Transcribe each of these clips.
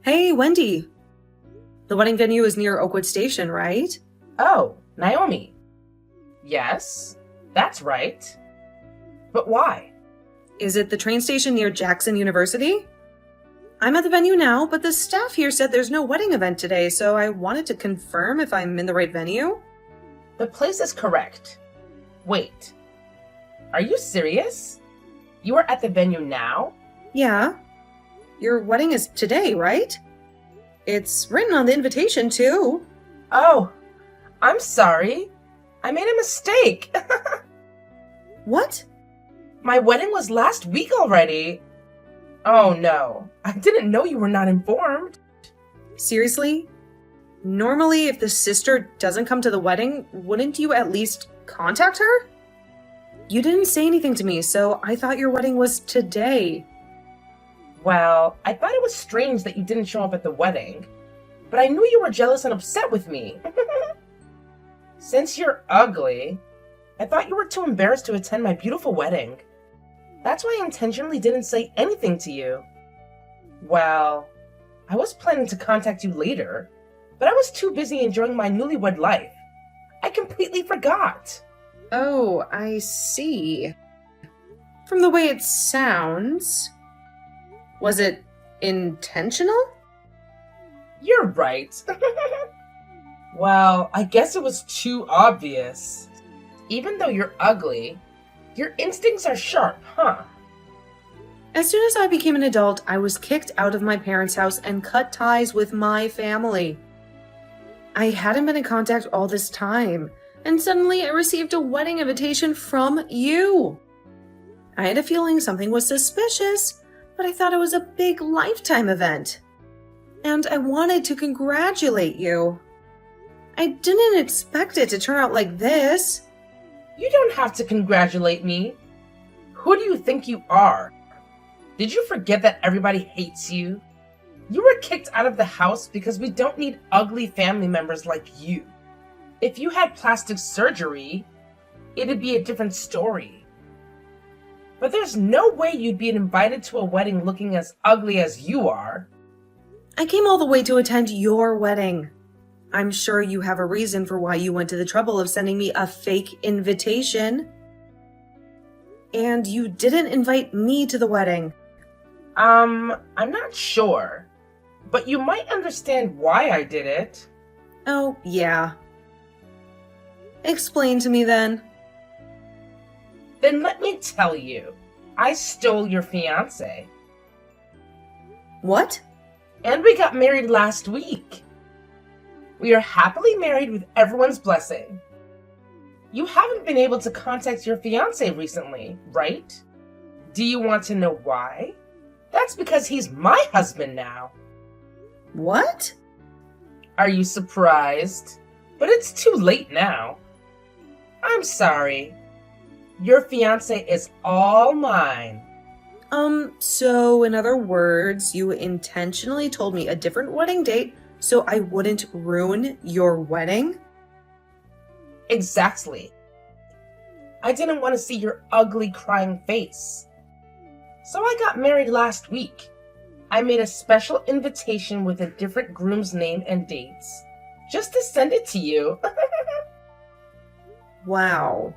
Hey, Wendy. The wedding venue is near Oakwood Station, right? Oh, Naomi. Yes, that's right. But why? Is it the train station near Jackson University? I'm at the venue now, but the staff here said there's no wedding event today, so I wanted to confirm if I'm in the right venue. The place is correct. Wait, are you serious? You are at the venue now? Yeah. Your wedding is today, right? It's written on the invitation, too. Oh, I'm sorry. I made a mistake. What? My wedding was last week already. Oh no, I didn't know you were not informed. Seriously? Normally, if the sister doesn't come to the wedding, wouldn't you at least contact her? You didn't say anything to me, so I thought your wedding was today. Well, I thought it was strange that you didn't show up at the wedding, but I knew you were jealous and upset with me. Since you're ugly, I thought you were too embarrassed to attend my beautiful wedding. That's why I intentionally didn't say anything to you. Well, I was planning to contact you later, but I was too busy enjoying my newlywed life. I completely forgot. Oh, I see. From the way it sounds, was it intentional? You're right. Well, I guess it was too obvious. Even though you're ugly, your instincts are sharp, huh? As soon as I became an adult, I was kicked out of my parents' house and cut ties with my family. I hadn't been in contact all this time, and suddenly I received a wedding invitation from you. I had a feeling something was suspicious, but I thought it was a big lifetime event. And I wanted to congratulate you. I didn't expect it to turn out like this. You don't have to congratulate me. Who do you think you are? Did you forget that everybody hates you? You were kicked out of the house because we don't need ugly family members like you. If you had plastic surgery, it'd be a different story. But there's no way you'd be invited to a wedding looking as ugly as you are. I came all the way to attend your wedding. I'm sure you have a reason for why you went to the trouble of sending me a fake invitation. And you didn't invite me to the wedding. I'm not sure. But you might understand why I did it. Oh, yeah. Explain to me then. Then let me tell you. I stole your fiancé. What? And we got married last week. We are happily married with everyone's blessing. You haven't been able to contact your fiancé recently, right? Do you want to know why? That's because he's my husband now. What? Are you surprised? But it's too late now. I'm sorry. Your fiancé is all mine. So in other words, you intentionally told me a different wedding date so I wouldn't ruin your wedding? Exactly. I didn't want to see your ugly crying face. So I got married last week. I made a special invitation with a different groom's name and dates, just to send it to you. Wow.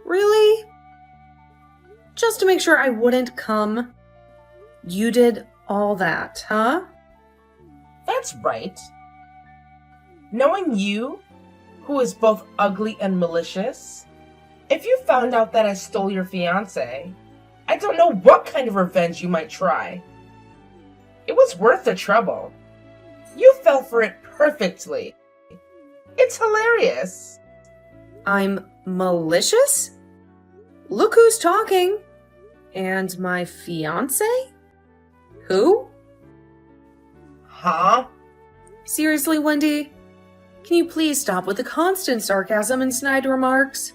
Really? Just to make sure I wouldn't come? You did all that, huh? That's right. Knowing you, who is both ugly and malicious, if you found out that I stole your fiancé, I don't know what kind of revenge you might try. It was worth the trouble. You fell for it perfectly. It's hilarious. I'm malicious? Look who's talking. And my fiancé? Who? Huh? Seriously, Wendy? Can you please stop with the constant sarcasm and snide remarks?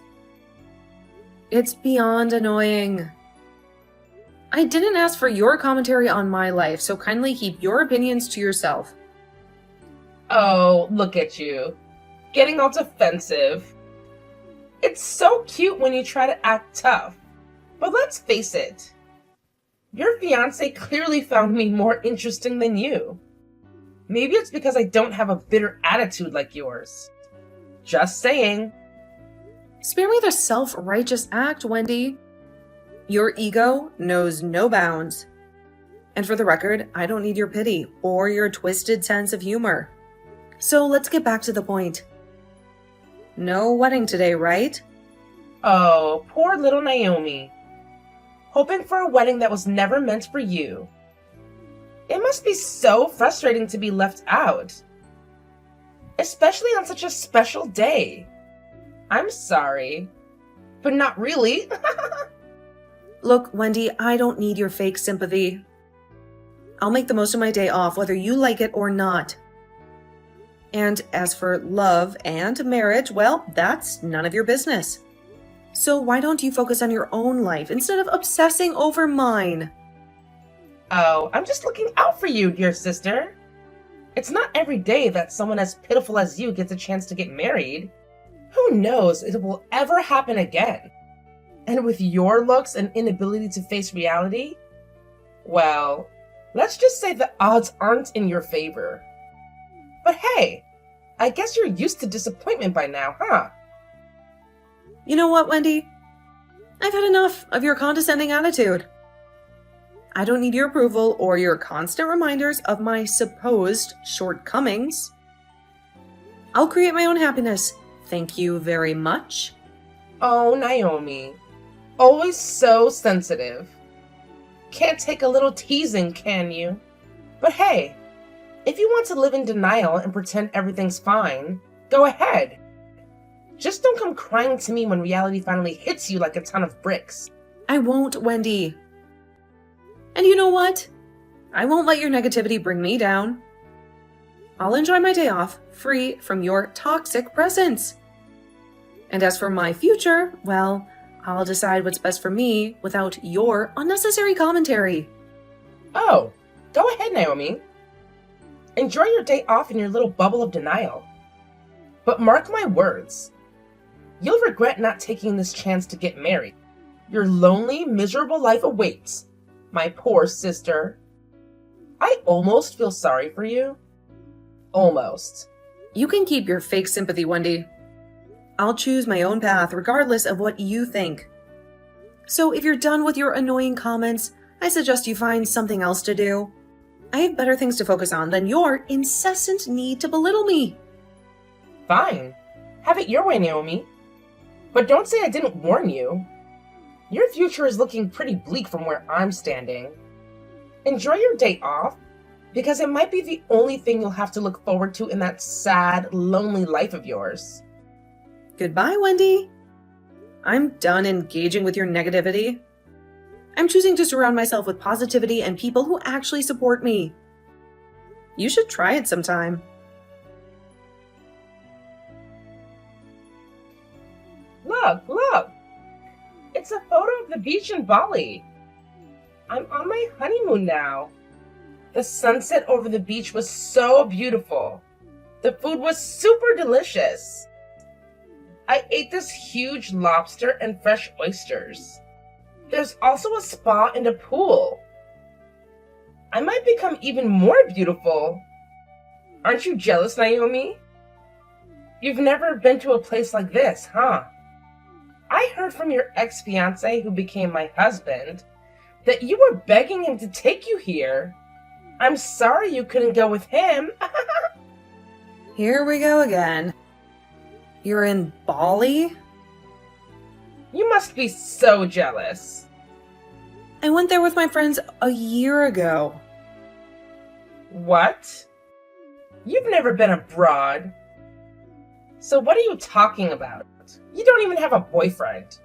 It's beyond annoying. I didn't ask for your commentary on my life, so kindly keep your opinions to yourself. Oh, look at you. Getting all defensive. It's so cute when you try to act tough. But let's face it. Your fiancé clearly found me more interesting than you. Maybe it's because I don't have a bitter attitude like yours. Just saying. Spare me the self-righteous act, Wendy. Your ego knows no bounds. And for the record, I don't need your pity or your twisted sense of humor. So let's get back to the point. No wedding today, right? Oh, poor little Naomi. Hoping for a wedding that was never meant for you. It must be so frustrating to be left out. Especially on such a special day. I'm sorry, but not really. Look, Wendy, I don't need your fake sympathy. I'll make the most of my day off, whether you like it or not. And as for love and marriage, well, that's none of your business. So why don't you focus on your own life instead of obsessing over mine? Oh, I'm just looking out for you, dear sister. It's not every day that someone as pitiful as you gets a chance to get married. Who knows if it will ever happen again? And with your looks and inability to face reality, well, let's just say the odds aren't in your favor. But hey, I guess you're used to disappointment by now, huh? You know what, Wendy? I've had enough of your condescending attitude. I don't need your approval or your constant reminders of my supposed shortcomings. I'll create my own happiness. Thank you very much. Oh, Naomi. Always so sensitive. Can't take a little teasing, can you? But hey, if you want to live in denial and pretend everything's fine, go ahead. Just don't come crying to me when reality finally hits you like a ton of bricks. I won't, Wendy. And you know what? I won't let your negativity bring me down. I'll enjoy my day off, free from your toxic presence. And as for my future, well, I'll decide what's best for me without your unnecessary commentary. Oh, go ahead, Naomi. Enjoy your day off in your little bubble of denial. But mark my words, you'll regret not taking this chance to get married. Your lonely, miserable life awaits, my poor sister. I almost feel sorry for you. Almost. You can keep your fake sympathy, Wendy. I'll choose my own path regardless of what you think. So if you're done with your annoying comments, I suggest you find something else to do. I have better things to focus on than your incessant need to belittle me. Fine. Have it your way, Naomi. But don't say I didn't warn you. Your future is looking pretty bleak from where I'm standing. Enjoy your day off, because it might be the only thing you'll have to look forward to in that sad, lonely life of yours. Goodbye, Wendy. I'm done engaging with your negativity. I'm choosing to surround myself with positivity and people who actually support me. You should try it sometime. Look! It's a photo of the beach in Bali. I'm on my honeymoon now. The sunset over the beach was so beautiful. The food was super delicious. I ate this huge lobster and fresh oysters. There's also a spa and a pool. I might become even more beautiful. Aren't you jealous, Naomi? You've never been to a place like this, huh? I heard from your ex-fiancé, who became my husband, that you were begging him to take you here. I'm sorry you couldn't go with him. Here we go again. You're in Bali? You must be so jealous. I went there with my friends a year ago. What? You've never been abroad. So what are you talking about? You don't even have a boyfriend.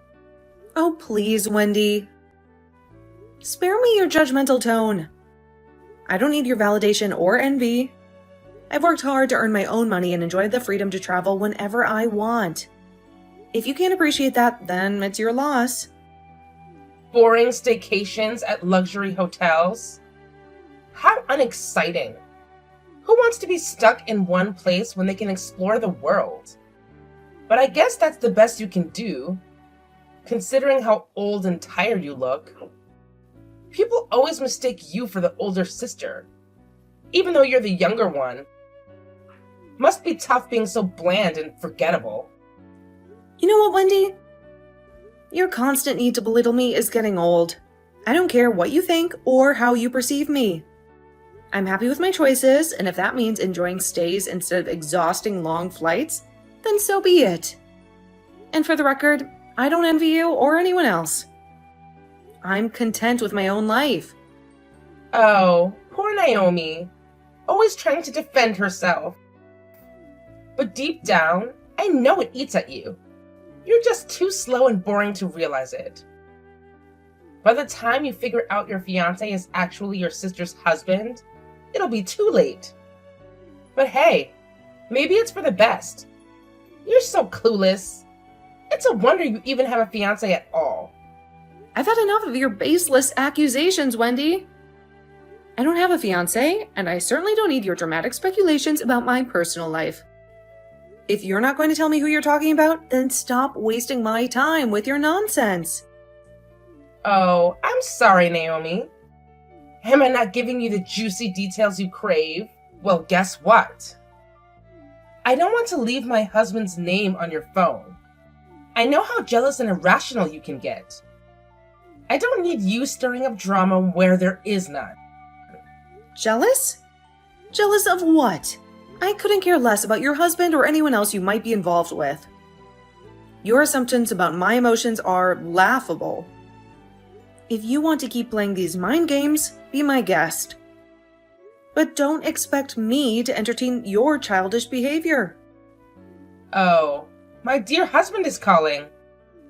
Oh, please, Wendy. Spare me your judgmental tone. I don't need your validation or envy. I've worked hard to earn my own money and enjoy the freedom to travel whenever I want. If you can't appreciate that, then it's your loss. Boring staycations at luxury hotels? How unexciting. Who wants to be stuck in one place when they can explore the world? But I guess that's the best you can do, considering how old and tired you look. People always mistake you for the older sister, even though you're the younger one. Must be tough being so bland and forgettable. You know what, Wendy? Your constant need to belittle me is getting old. I don't care what you think or how you perceive me. I'm happy with my choices, and if that means enjoying stays instead of exhausting long flights, then so be it. And for the record, I don't envy you or anyone else. I'm content with my own life. Oh, poor Naomi. Always trying to defend herself. But deep down, I know it eats at you. You're just too slow and boring to realize it. By the time you figure out your fiancé is actually your sister's husband, it'll be too late. But hey, maybe it's for the best. You're so clueless. It's a wonder you even have a fiancé at all. I've had enough of your baseless accusations, Wendy. I don't have a fiancé, and I certainly don't need your dramatic speculations about my personal life. If you're not going to tell me who you're talking about, then stop wasting my time with your nonsense. Oh, I'm sorry, Naomi. Am I not giving you the juicy details you crave? Well, guess what? I don't want to leave my husband's name on your phone. I know how jealous and irrational you can get. I don't need you stirring up drama where there is none. Jealous? Jealous of what? I couldn't care less about your husband or anyone else you might be involved with. Your assumptions about my emotions are laughable. If you want to keep playing these mind games, be my guest. But don't expect me to entertain your childish behavior. Oh, my dear husband is calling.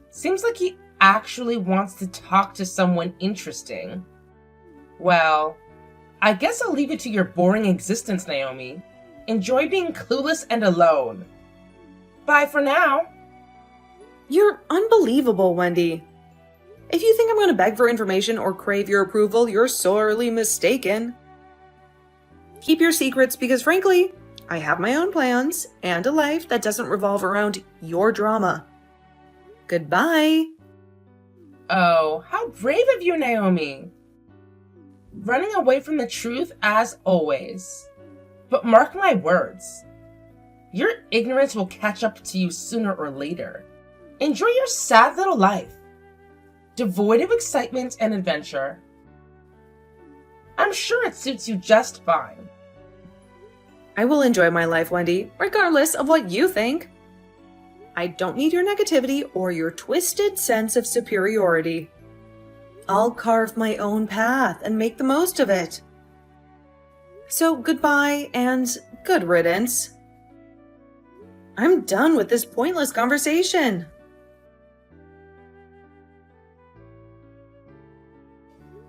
Seems like he actually wants to talk to someone interesting. Well, I guess I'll leave it to your boring existence, Naomi. Enjoy being clueless and alone. Bye for now. You're unbelievable, Wendy. If you think I'm going to beg for information or crave your approval, you're sorely mistaken. Keep your secrets because, frankly, I have my own plans and a life that doesn't revolve around your drama. Goodbye. Oh, how brave of you, Naomi. Running away from the truth as always. But mark my words. Your ignorance will catch up to you sooner or later. Enjoy your sad little life, devoid of excitement and adventure. I'm sure it suits you just fine. I will enjoy my life, Wendy, regardless of what you think. I don't need your negativity or your twisted sense of superiority. I'll carve my own path and make the most of it. So goodbye and good riddance. I'm done with this pointless conversation.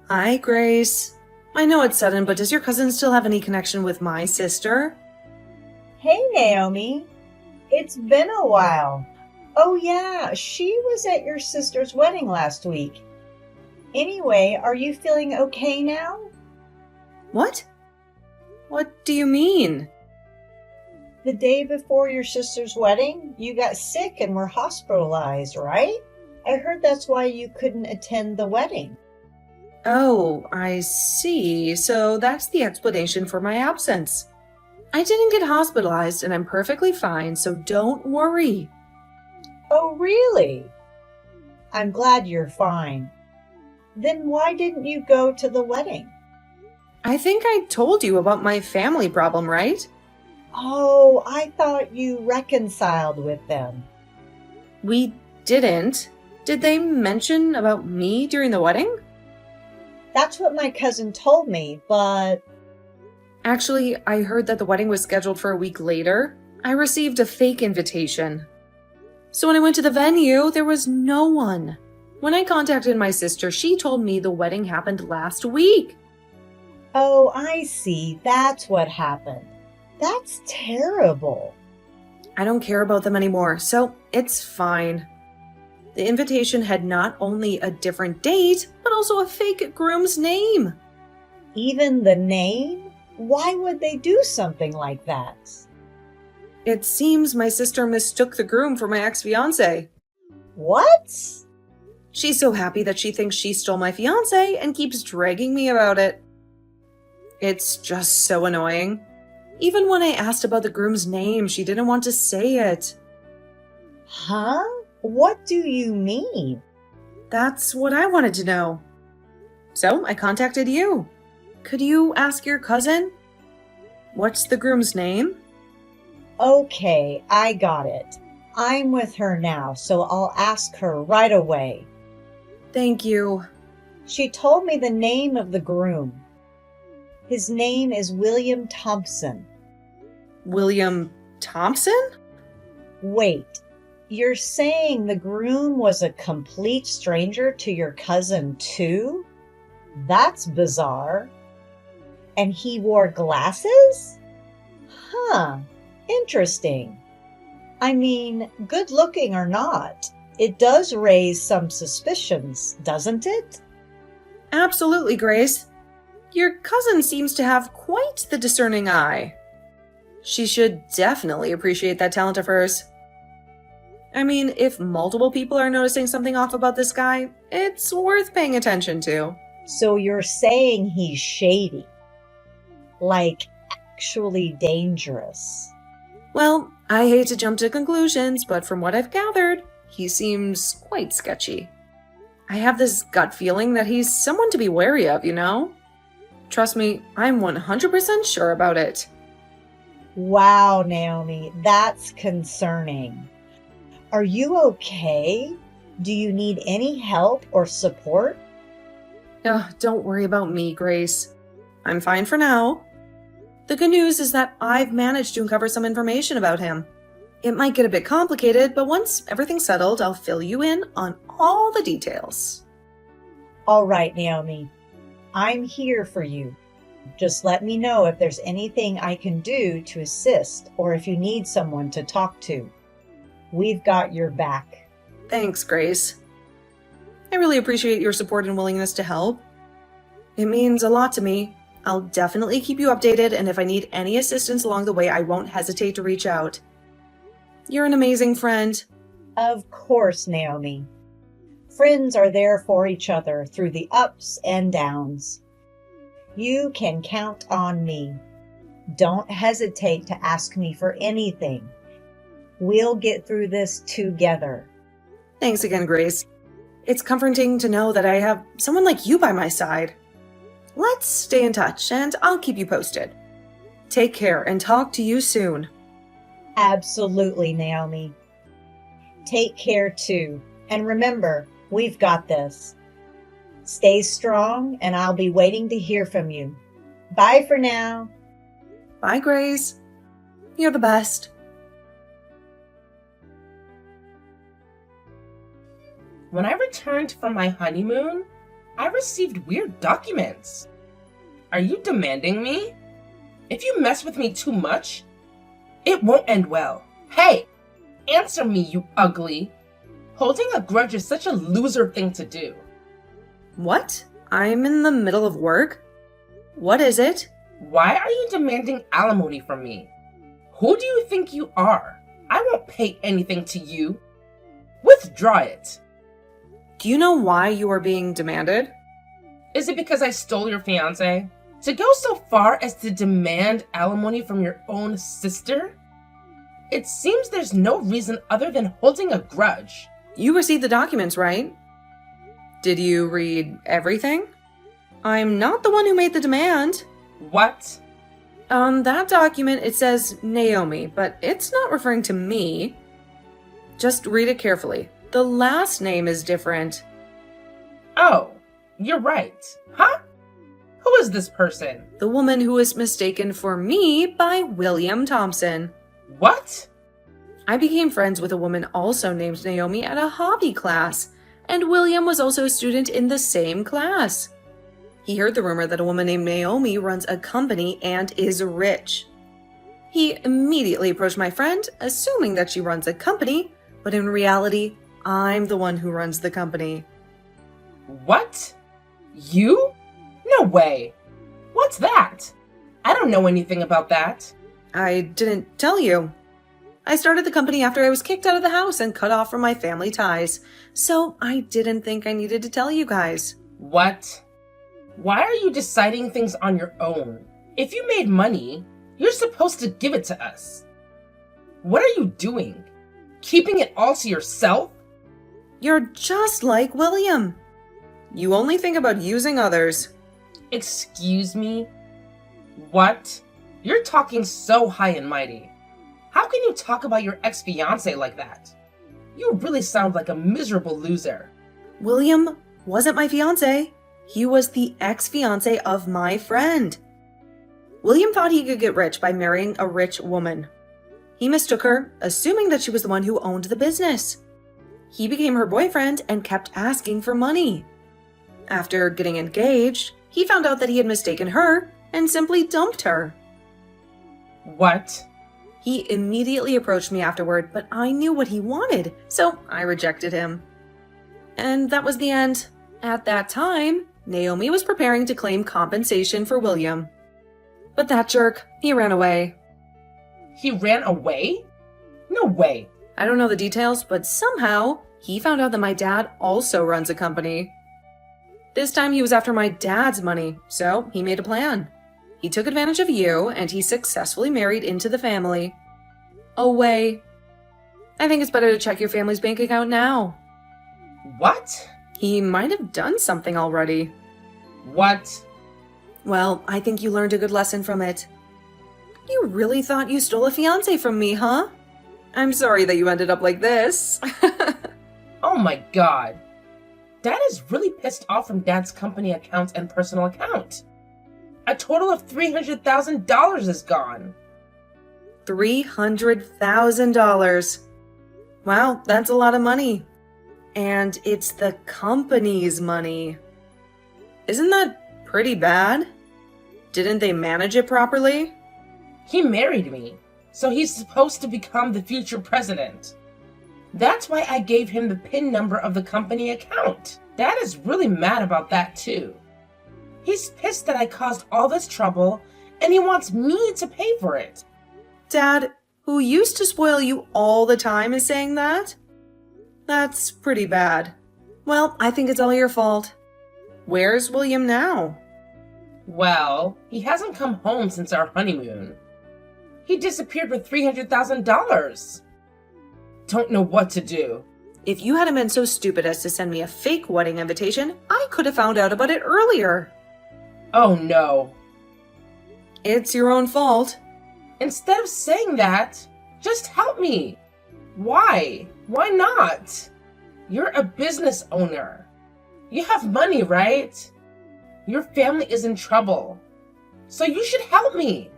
Hi, Grace. I know it's sudden, but does your cousin still have any connection with my sister? Hey, Naomi. It's been a while. Oh, yeah, she was at your sister's wedding last week. Anyway, are you feeling okay now? What? What do you mean? The day before your sister's wedding, you got sick and were hospitalized, right? I heard that's why you couldn't attend the wedding. Oh, I see. So that's the explanation for my absence. I didn't get hospitalized and I'm perfectly fine, so don't worry. Oh, really? I'm glad you're fine. Then why didn't you go to the wedding? I think I told you about my family problem, right? Oh, I thought you reconciled with them. We didn't. Did they mention about me during the wedding? That's what my cousin told me, but... Actually, I heard that the wedding was scheduled for a week later. I received a fake invitation. So when I went to the venue, there was no one. When I contacted my sister, she told me the wedding happened last week. Oh, I see. That's what happened. That's terrible. I don't care about them anymore, so it's fine. The invitation had not only a different date, but also a fake groom's name. Even the name? Why would they do something like that? It seems my sister mistook the groom for my ex-fiancé. What? She's so happy that she thinks she stole my fiancé and keeps dragging me about it. It's just so annoying. Even when I asked about the groom's name, she didn't want to say it. Huh? What do you mean? That's what I wanted to know. So I contacted you. Could you ask your cousin? What's the groom's name? Okay, I got it. I'm with her now, so I'll ask her right away. Thank you. She told me the name of the groom. His name is William Thompson. William Thompson? Wait, you're saying the groom was a complete stranger to your cousin too? That's bizarre. And he wore glasses? Huh, interesting. I mean, good looking or not, it does raise some suspicions, doesn't it? Absolutely, Grace. Your cousin seems to have quite the discerning eye. She should definitely appreciate that talent of hers. I mean, if multiple people are noticing something off about this guy, it's worth paying attention to. So you're saying he's shady? Like, actually dangerous? Well, I hate to jump to conclusions, but from what I've gathered, he seems quite sketchy. I have this gut feeling that he's someone to be wary of, you know? Trust me, I'm 100% sure about it. Wow, Naomi, that's concerning. Are you okay? Do you need any help or support? Don't worry about me, Grace. I'm fine for now. The good news is that I've managed to uncover some information about him. It might get a bit complicated, but once everything's settled, I'll fill you in on all the details. All right, Naomi. I'm here for you. Just let me know if there's anything I can do to assist or if you need someone to talk to. We've got your back. Thanks, Grace. I really appreciate your support and willingness to help. It means a lot to me. I'll definitely keep you updated, and if I need any assistance along the way, I won't hesitate to reach out. You're an amazing friend. Of course, Naomi. Friends are there for each other through the ups and downs. You can count on me. Don't hesitate to ask me for anything. We'll get through this together. Thanks again, Grace. It's comforting to know that I have someone like you by my side. Let's stay in touch, and I'll keep you posted. Take care and talk to you soon. Absolutely, Naomi. Take care too. And remember, we've got this. Stay strong, and I'll be waiting to hear from you. Bye for now. Bye, Grace. You're the best. When I returned from my honeymoon, I received weird documents. Are you demanding me? If you mess with me too much, it won't end well. Hey, answer me, you ugly. Holding a grudge is such a loser thing to do. What? I'm in the middle of work? What is it? Why are you demanding alimony from me? Who do you think you are? I won't pay anything to you. Withdraw it. Do you know why you are being demanded? Is it because I stole your fiancé? To go so far as to demand alimony from your own sister? It seems there's no reason other than holding a grudge. You received the documents, right? Did you read everything? I'm not the one who made the demand. What? On that document, it says Naomi, but it's not referring to me. Just read it carefully. The last name is different. Oh, you're right. Huh? Who is this person? The woman who was mistaken for me by William Thompson. What? I became friends with a woman also named Naomi at a hobby class, and William was also a student in the same class. He heard the rumor that a woman named Naomi runs a company and is rich. He immediately approached my friend, assuming that she runs a company, but in reality, I'm the one who runs the company. What? You? No way. What's that? I don't know anything about that. I didn't tell you. I started the company after I was kicked out of the house and cut off from my family ties, so I didn't think I needed to tell you guys. What? Why are you deciding things on your own? If you made money, you're supposed to give it to us. What are you doing? Keeping it all to yourself? You're just like William. You only think about using others. Excuse me? What? You're talking so high and mighty. How can you talk about your ex-fiancé like that? You really sound like a miserable loser. William wasn't my fiancé. He was the ex-fiancé of my friend. William thought he could get rich by marrying a rich woman. He mistook her, assuming that she was the one who owned the business. He became her boyfriend and kept asking for money. After getting engaged, he found out that he had mistaken her and simply dumped her. What? He immediately approached me afterward, but I knew what he wanted, so I rejected him. And that was the end. At that time, Naomi was preparing to claim compensation for William. But that jerk, he ran away. He ran away? No way. I don't know the details, but somehow he found out that my dad also runs a company. This time he was after my dad's money, so he made a plan. He took advantage of you, and he successfully married into the family. Away. I think it's better to check your family's bank account now. What? He might have done something already. What? Well, I think you learned a good lesson from it. You really thought you stole a fiancé from me, huh? I'm sorry that you ended up like this. Oh my god. Dad is really pissed off from Dad's company account and personal account. A total of $300,000 is gone. $300,000. Wow, that's a lot of money. And it's the company's money. Isn't that pretty bad? Didn't they manage it properly? He married me, so he's supposed to become the future president. That's why I gave him the PIN number of the company account. Dad is really mad about that too. He's pissed that I caused all this trouble, and he wants me to pay for it. Dad, who used to spoil you all the time, is saying that? That's pretty bad. Well, I think it's all your fault. Where's William now? Well, he hasn't come home since our honeymoon. He disappeared with $300,000. Don't know what to do. If you hadn't been so stupid as to send me a fake wedding invitation, I could have found out about it earlier. Oh no. It's your own fault. Instead of saying that, just help me. Why? Why not? You're a business owner. You have money, right? Your family is in trouble. So you should help me.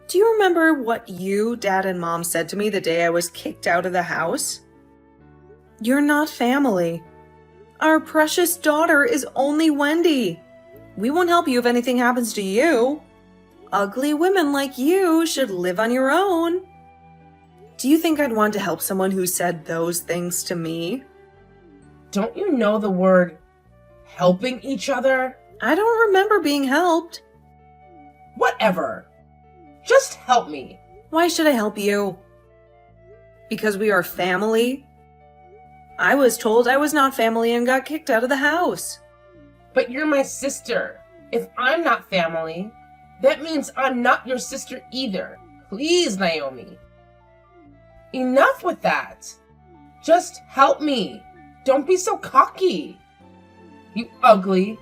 Do you remember what you, Dad, and Mom said to me the day I was kicked out of the house? You're not family. Our precious daughter is only Wendy. We won't help you if anything happens to you. Ugly women like you should live on your own. Do you think I'd want to help someone who said those things to me? Don't you know the word helping each other? I don't remember being helped. Whatever. Just help me. Why should I help you? Because we are family? I was told I was not family and got kicked out of the house. But you're my sister. If I'm not family, that means I'm not your sister either. Please, Naomi. Enough with that. Just help me. Don't be so cocky. You ugly.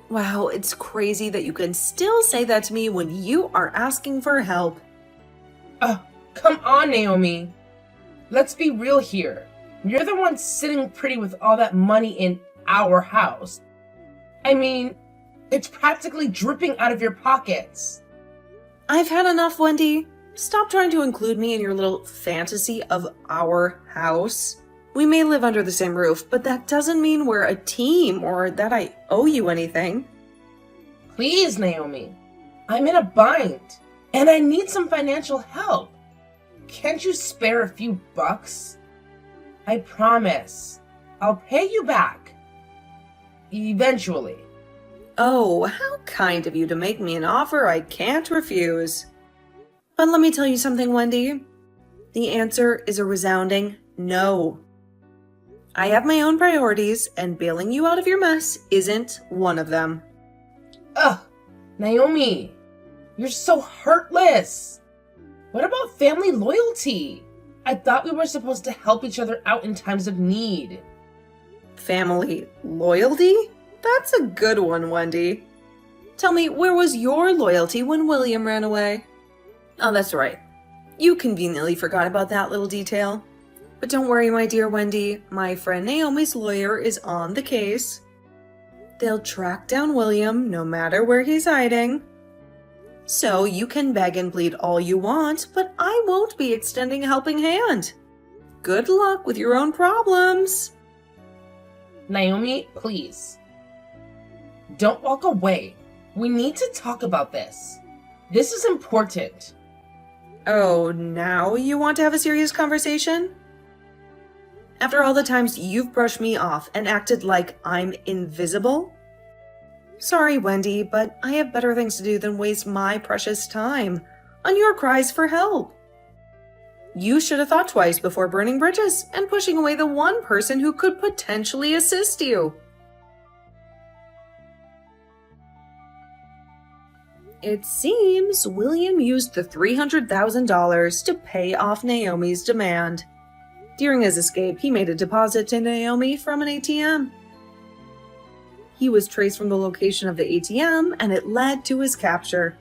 Wow, it's crazy that you can still say that to me when you are asking for help. Come on, Naomi. Let's be real here. You're the one sitting pretty with all that money in our house. I mean, it's practically dripping out of your pockets. I've had enough, Wendy. Stop trying to include me in your little fantasy of our house. We may live under the same roof, but that doesn't mean we're a team or that I owe you anything. Please, Naomi. I'm in a bind, and I need some financial help. Can't you spare a few bucks? I promise. I'll pay you back. Eventually. Oh, how kind of you to make me an offer I can't refuse. But let me tell you something, Wendy. The answer is a resounding no. I have my own priorities, and bailing you out of your mess isn't one of them. Ugh, Naomi, you're so heartless. What about family loyalty? I thought we were supposed to help each other out in times of need. Family loyalty? That's a good one, Wendy. Tell me, where was your loyalty when William ran away? Oh, that's right. You conveniently forgot about that little detail. But don't worry, my dear Wendy. My friend Naomi's lawyer is on the case. They'll track down William no matter where he's hiding. So you can beg and plead all you want, but I won't be extending a helping hand. Good luck with your own problems. Naomi, please. Don't walk away. We need to talk about this. This is important. Oh, now you want to have a serious conversation? After all the times you've brushed me off and acted like I'm invisible? Sorry, Wendy, but I have better things to do than waste my precious time on your cries for help. You should have thought twice before burning bridges and pushing away the one person who could potentially assist you. It seems William used the $300,000 to pay off Naomi's demand. During his escape, he made a deposit to Naomi from an ATM. He was traced from the location of the ATM, and it led to his capture.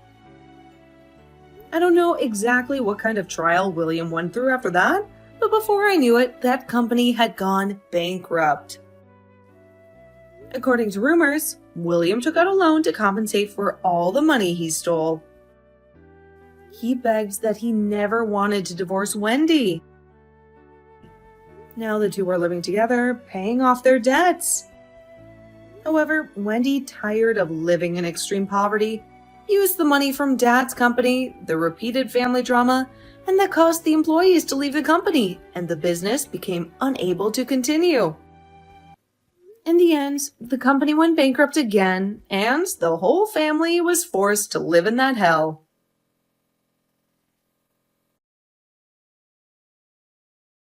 I don't know exactly what kind of trial William went through after that, but before I knew it, that company had gone bankrupt. According to rumors, William took out a loan to compensate for all the money he stole. He begged that he never wanted to divorce Wendy. Now the two are living together, paying off their debts. However, Wendy, tired of living in extreme poverty, used the money from Dad's company, the repeated family drama, and that caused the employees to leave the company, and the business became unable to continue. In the end, the company went bankrupt again, and the whole family was forced to live in that hell.